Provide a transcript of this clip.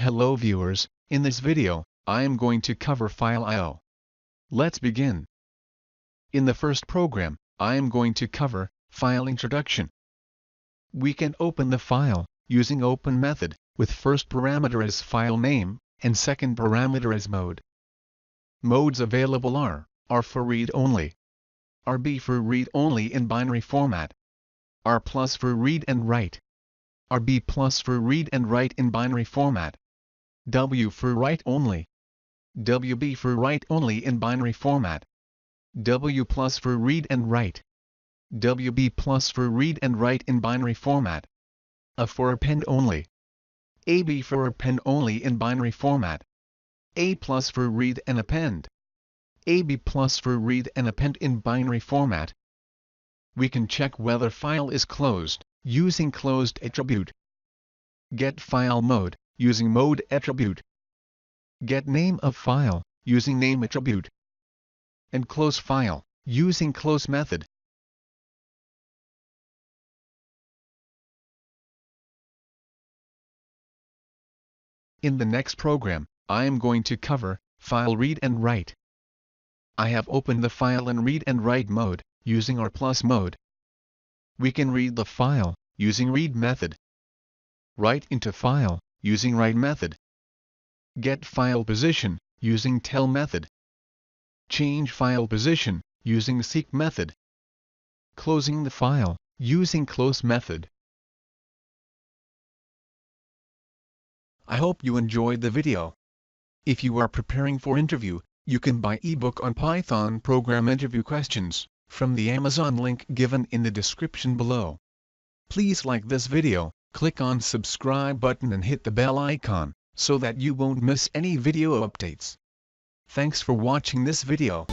Hello viewers, in this video, I am going to cover File I/O. Let's begin. In the first program, I am going to cover File Introduction. We can open the file using Open method, with first parameter as file name, and second parameter as mode. Modes available are R for read-only, RB for read-only in binary format, R+ for read and write, RB+ for read and write in binary format, W for write-only, WB for write-only in binary format, W+ for read and write, WB+ for read and write in binary format, A for append only, AB for append only in binary format, A+ for read and append, AB+ for read and append in binary format. We can check whether file is closed using closed attribute. Get file mode using mode attribute. Get name of file using name attribute. And close file using close method. In the next program, I am going to cover file read and write. I have opened the file in read and write mode using R+ mode. We can read the file using read method. Write into file using write method. Get file position using tell method. Change file position using seek method. Closing the file using close method. I hope you enjoyed the video. If you are preparing for interview, you can buy eBook on Python program interview questions from the Amazon link given in the description below. Please like this video, click on subscribe button and hit the bell icon so that you won't miss any video updates. Thanks for watching this video.